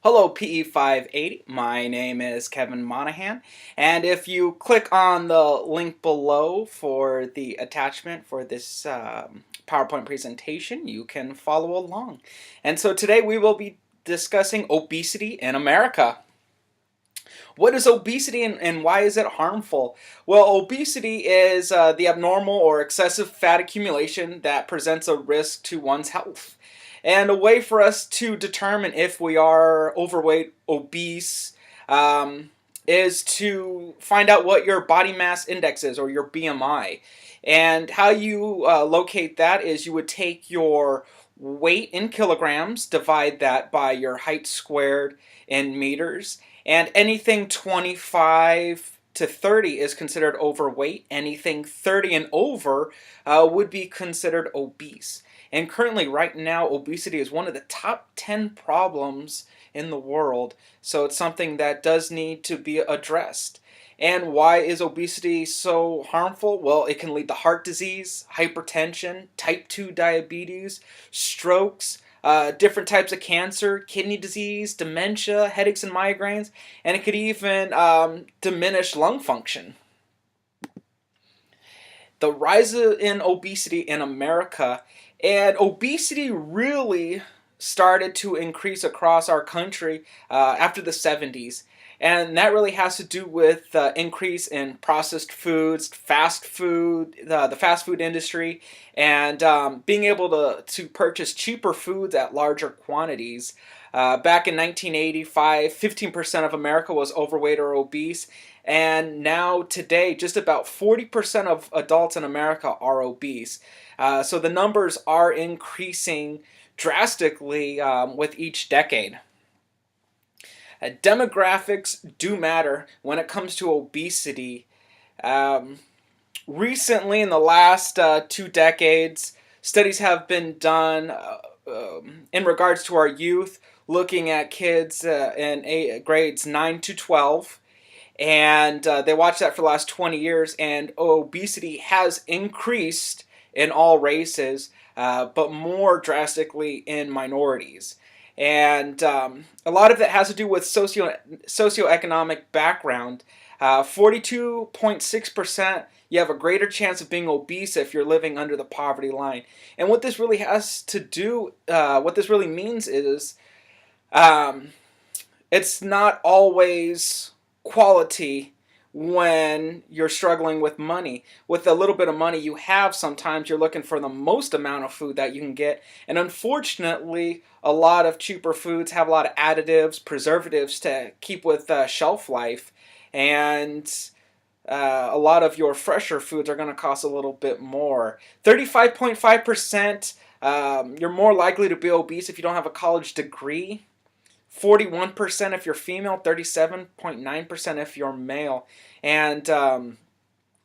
Hello PE580, my name is Kevin Monahan, and if you click on the link below for the attachment for this PowerPoint presentation, you can follow along. And so today we will be discussing obesity in America. What is obesity and why is it harmful? Well, obesity is the abnormal or excessive fat accumulation that presents a risk to one's health. And a way for us to determine if we are overweight, obese, is to find out what your body mass index is, or your BMI. And how you locate that is you would take your weight in kilograms, divide that by your height squared in meters, and anything 25 to 30 is considered overweight. Anything 30 and over would be considered obese. And currently, right now, obesity is one of the top 10 problems in the world. So it's something that does need to be addressed. And why is obesity so harmful? Well, it can lead to heart disease, hypertension, type 2 diabetes, strokes, different types of cancer, kidney disease, dementia, headaches and migraines, and it could even diminish lung function. The rise in obesity in America, and obesity really started to increase across our country after the 70s. And that really has to do with the increase in processed foods, fast food, the fast food industry, and being able to purchase cheaper foods at larger quantities. Back in 1985, 15% of America was overweight or obese, and now today, just about 40% of adults in America are obese. So the numbers are increasing drastically with each decade. Demographics do matter when it comes to obesity. Recently, in the last 2 decades, studies have been done in regards to our youth, looking at kids in grades 9 to 12. And they watched that for the last 20 years, and obesity has increased in all races, but more drastically in minorities. And a lot of that has to do with socioeconomic background. 42.6%, you have a greater chance of being obese if you're living under the poverty line. And what this really has to do, what this really means is it's not always quality when you're struggling with money. With a little bit of money you have, sometimes you're looking for the most amount of food that you can get. And unfortunately, a lot of cheaper foods have a lot of additives, preservatives to keep with shelf life. And a lot of your fresher foods are going to cost a little bit more. 35.5%, you're more likely to be obese if you don't have a college degree. 41% if you're female, 37.9% if you're male, and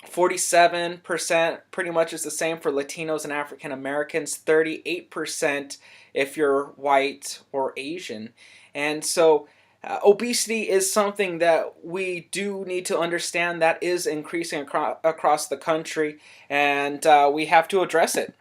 47% pretty much is the same for Latinos and African Americans, 38% if you're white or Asian. And so obesity is something that we do need to understand that is increasing across the country, and we have to address it.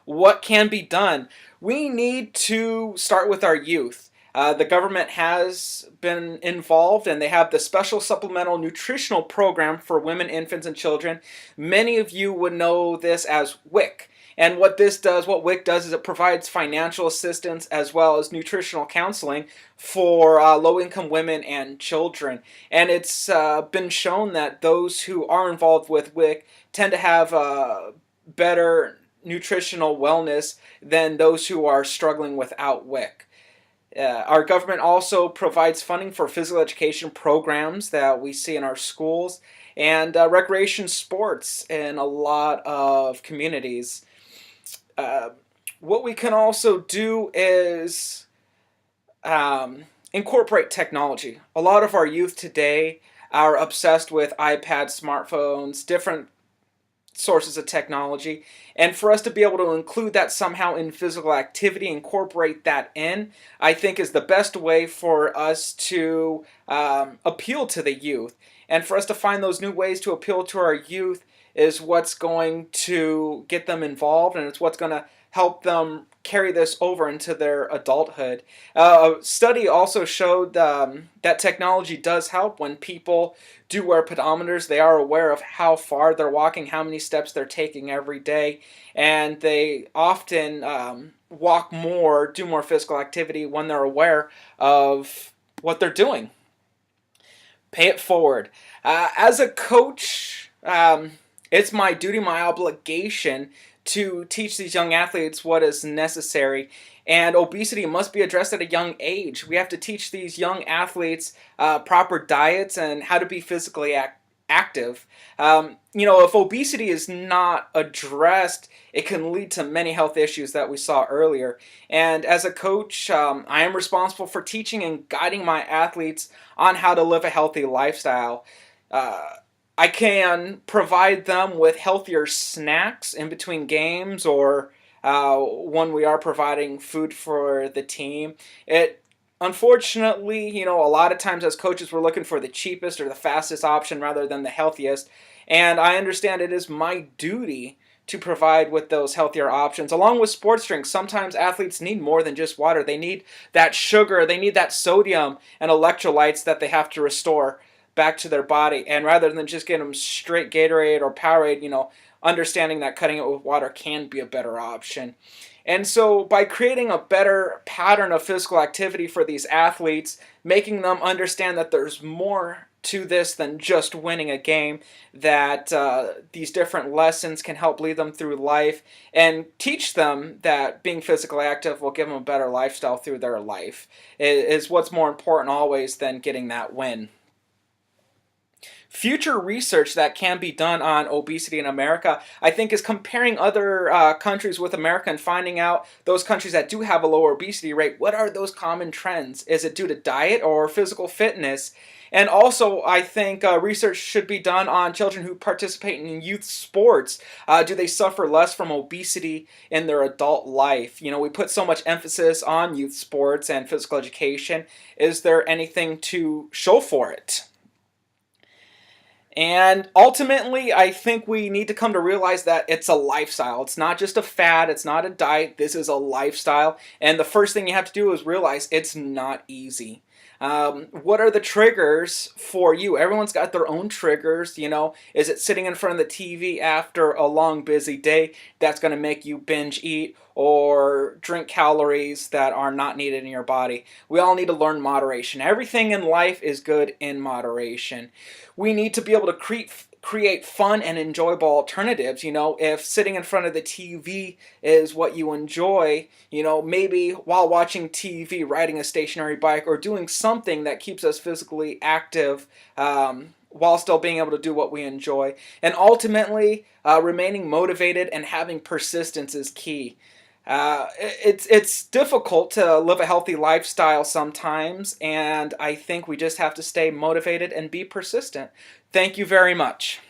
What can be done? We need to start with our youth. The government has been involved, and they have the Special Supplemental Nutritional Program for Women, Infants, and Children. Many of you would know this as WIC. And what WIC does is it provides financial assistance as well as nutritional counseling for low-income women and children. And it's been shown that those who are involved with WIC tend to have better nutritional wellness than those who are struggling without WIC. Our government also provides funding for physical education programs that we see in our schools, and recreation sports in a lot of communities. What we can also do is incorporate technology. A lot of our youth today are obsessed with iPads, smartphones, different sources of technology, and for us to be able to include that somehow in physical activity, incorporate that in, I think is the best way for us to appeal to the youth. And for us to find those new ways to appeal to our youth is what's going to get them involved, and it's what's going to help them carry this over into their adulthood. A study also showed that technology does help when people do wear pedometers. They are aware of how far they're walking, how many steps they're taking every day, and they often walk more, do more physical activity when they're aware of what they're doing. Pay it forward. As a coach, it's my duty, my obligation to teach these young athletes what is necessary. And obesity must be addressed at a young age. We have to teach these young athletes proper diets and how to be physically active. If obesity is not addressed, it can lead to many health issues that we saw earlier. And as a coach, I am responsible for teaching and guiding my athletes on how to live a healthy lifestyle. I can provide them with healthier snacks in between games or when we are providing food for the team. Unfortunately, a lot of times as coaches, we're looking for the cheapest or the fastest option rather than the healthiest. And I understand it is my duty to provide with those healthier options. Along with sports drinks, sometimes athletes need more than just water. They need that sugar, they need that sodium and electrolytes that they have to restore back to their body. And rather than just getting them straight Gatorade or Powerade, understanding that cutting it with water can be a better option. And so by creating a better pattern of physical activity for these athletes, making them understand that there's more to this than just winning a game, that these different lessons can help lead them through life, and teach them that being physically active will give them a better lifestyle through their life is what's more important always than getting that win. Future research that can be done on obesity in America, I think, is comparing other countries with America and finding out those countries that do have a lower obesity rate, what are those common trends? Is it due to diet or physical fitness? And also, I think research should be done on children who participate in youth sports. Do they suffer less from obesity in their adult life? We put so much emphasis on youth sports and physical education. Is there anything to show for it? And ultimately, I think we need to come to realize that it's a lifestyle. It's not just a fad. It's not a diet. This is a lifestyle. And the first thing you have to do is realize it's not easy. What are the triggers for you? Everyone's got their own triggers. Is it sitting in front of the TV after a long, busy day that's going to make you binge eat or drink calories that are not needed in your body? We all need to learn moderation. Everything in life is good in moderation. We need to be able to create fun and enjoyable alternatives. If sitting in front of the TV is what you enjoy, maybe while watching TV, riding a stationary bike or doing something that keeps us physically active while still being able to do what we enjoy. And ultimately, remaining motivated and having persistence is key. It's difficult to live a healthy lifestyle sometimes, and I think we just have to stay motivated and be persistent. Thank you very much.